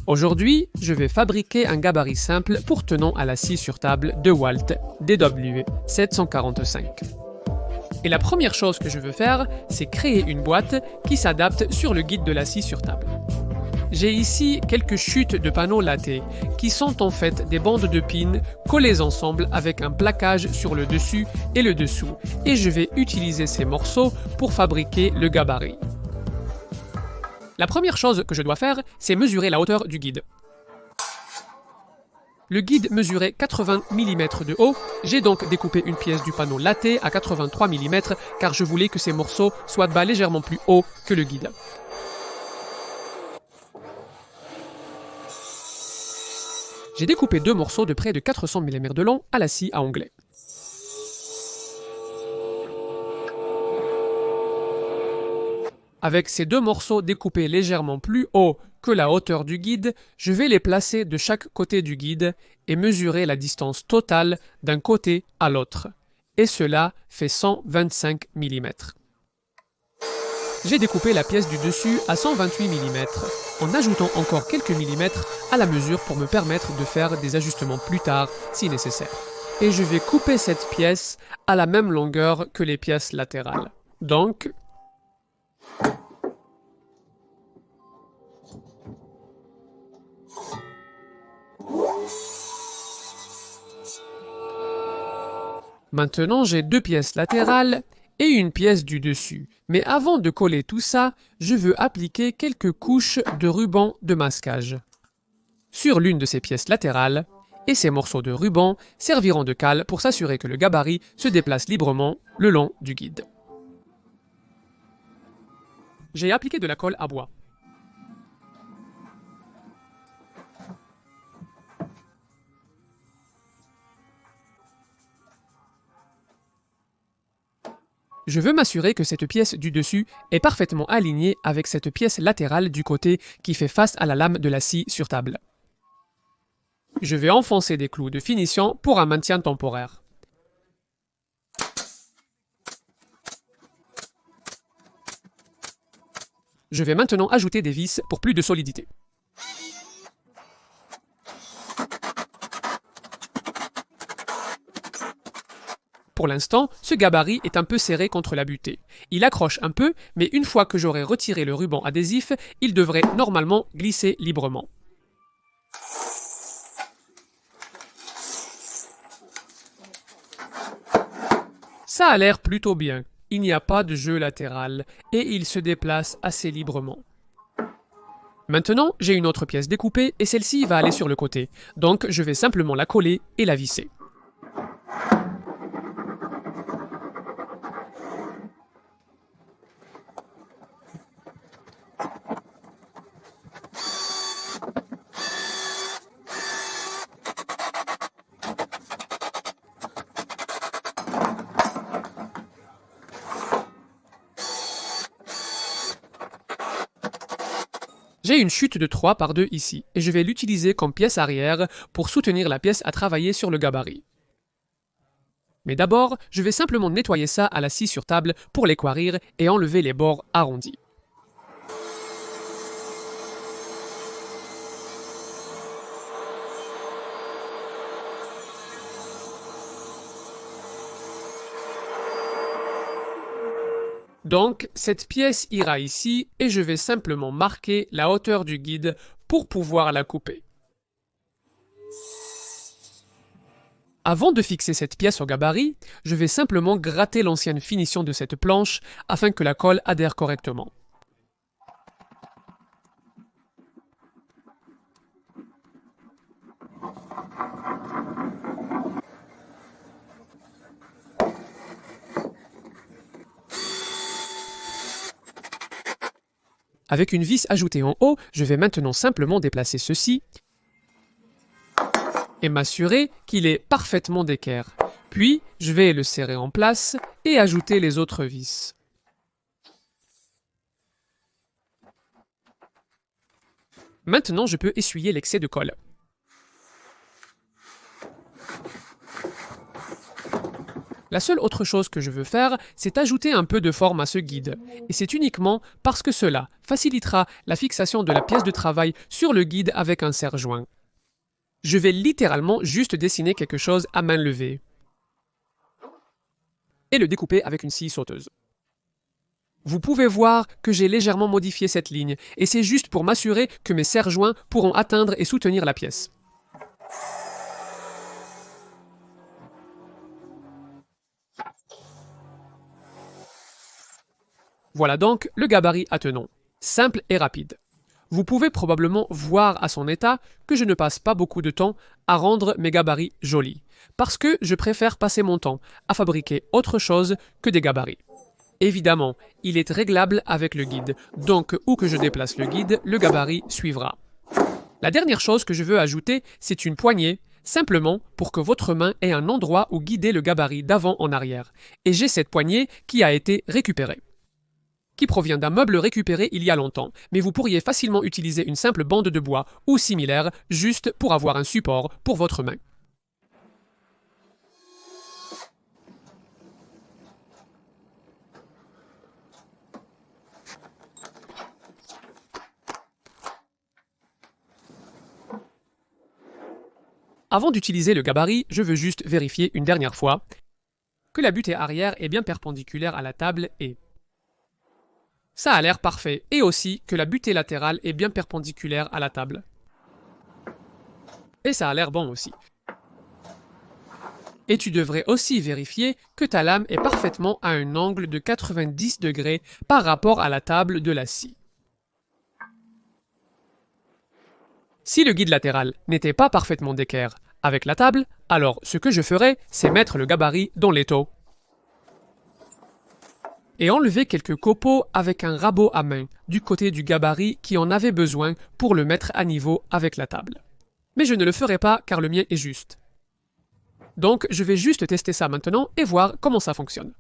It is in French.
Aujourd'hui, je vais fabriquer un gabarit simple pour tenant à la scie sur table de Walt DW745. Et la première chose que je veux faire, c'est créer une boîte qui s'adapte sur le guide de la scie sur table. J'ai ici quelques chutes de panneaux lattés, qui sont en fait des bandes de pins collées ensemble avec un plaquage sur le dessus et le dessous, et je vais utiliser ces morceaux pour fabriquer le gabarit. La première chose que je dois faire, c'est mesurer la hauteur du guide. Le guide mesurait 80 mm de haut, j'ai donc découpé une pièce du panneau latté à 83 mm car je voulais que ces morceaux soient de bas légèrement plus haut que le guide. J'ai découpé deux morceaux de près de 400 mm de long à la scie à onglet. Avec ces deux morceaux découpés légèrement plus haut que la hauteur du guide, je vais les placer de chaque côté du guide et mesurer la distance totale d'un côté à l'autre. Et cela fait 125 mm. J'ai découpé la pièce du dessus à 128 mm, en ajoutant encore quelques millimètres à la mesure pour me permettre de faire des ajustements plus tard si nécessaire. Et je vais couper cette pièce à la même longueur que les pièces latérales. Donc, maintenant, j'ai deux pièces latérales et une pièce du dessus. Mais avant de coller tout ça, je veux appliquer quelques couches de ruban de masquage sur l'une de ces pièces latérales, et ces morceaux de ruban serviront de cale pour s'assurer que le gabarit se déplace librement le long du guide. J'ai appliqué de la colle à bois. Je veux m'assurer que cette pièce du dessus est parfaitement alignée avec cette pièce latérale du côté qui fait face à la lame de la scie sur table. Je vais enfoncer des clous de finition pour un maintien temporaire. Je vais maintenant ajouter des vis pour plus de solidité. Pour l'instant, ce gabarit est un peu serré contre la butée. Il accroche un peu, mais une fois que j'aurai retiré le ruban adhésif, il devrait normalement glisser librement. Ça a l'air plutôt bien. Il n'y a pas de jeu latéral, et il se déplace assez librement. Maintenant, j'ai une autre pièce découpée, et celle-ci va aller sur le côté. Donc, je vais simplement la coller et la visser. J'ai une chute de 3 par 2 ici, et je vais l'utiliser comme pièce arrière pour soutenir la pièce à travailler sur le gabarit. Mais d'abord, je vais simplement nettoyer ça à la scie sur table pour l'équarrir et enlever les bords arrondis. Donc, cette pièce ira ici et je vais simplement marquer la hauteur du guide pour pouvoir la couper. Avant de fixer cette pièce au gabarit, je vais simplement gratter l'ancienne finition de cette planche afin que la colle adhère correctement. Avec une vis ajoutée en haut, je vais maintenant simplement déplacer ceci et m'assurer qu'il est parfaitement d'équerre. Puis, je vais le serrer en place et ajouter les autres vis. Maintenant, je peux essuyer l'excès de colle. La seule autre chose que je veux faire, c'est ajouter un peu de forme à ce guide. Et c'est uniquement parce que cela facilitera la fixation de la pièce de travail sur le guide avec un serre-joint. Je vais littéralement juste dessiner quelque chose à main levée et le découper avec une scie sauteuse. Vous pouvez voir que j'ai légèrement modifié cette ligne, et c'est juste pour m'assurer que mes serre-joints pourront atteindre et soutenir la pièce. Voilà donc le gabarit attenant, simple et rapide. Vous pouvez probablement voir à son état que je ne passe pas beaucoup de temps à rendre mes gabarits jolis, parce que je préfère passer mon temps à fabriquer autre chose que des gabarits. Évidemment, il est réglable avec le guide, donc où que je déplace le guide, le gabarit suivra. La dernière chose que je veux ajouter, c'est une poignée, simplement pour que votre main ait un endroit où guider le gabarit d'avant en arrière. Et j'ai cette poignée qui a été récupérée, qui provient d'un meuble récupéré il y a longtemps, mais vous pourriez facilement utiliser une simple bande de bois ou similaire, juste pour avoir un support pour votre main. Avant d'utiliser le gabarit, je veux juste vérifier une dernière fois que la butée arrière est bien perpendiculaire à la table et ça a l'air parfait, et aussi que la butée latérale est bien perpendiculaire à la table. Et ça a l'air bon aussi. Et tu devrais aussi vérifier que ta lame est parfaitement à un angle de 90 degrés par rapport à la table de la scie. Si le guide latéral n'était pas parfaitement d'équerre avec la table, alors ce que je ferais, c'est mettre le gabarit dans l'étau et enlever quelques copeaux avec un rabot à main du côté du gabarit qui en avait besoin pour le mettre à niveau avec la table. Mais je ne le ferai pas car le mien est juste. Donc je vais juste tester ça maintenant et voir comment ça fonctionne.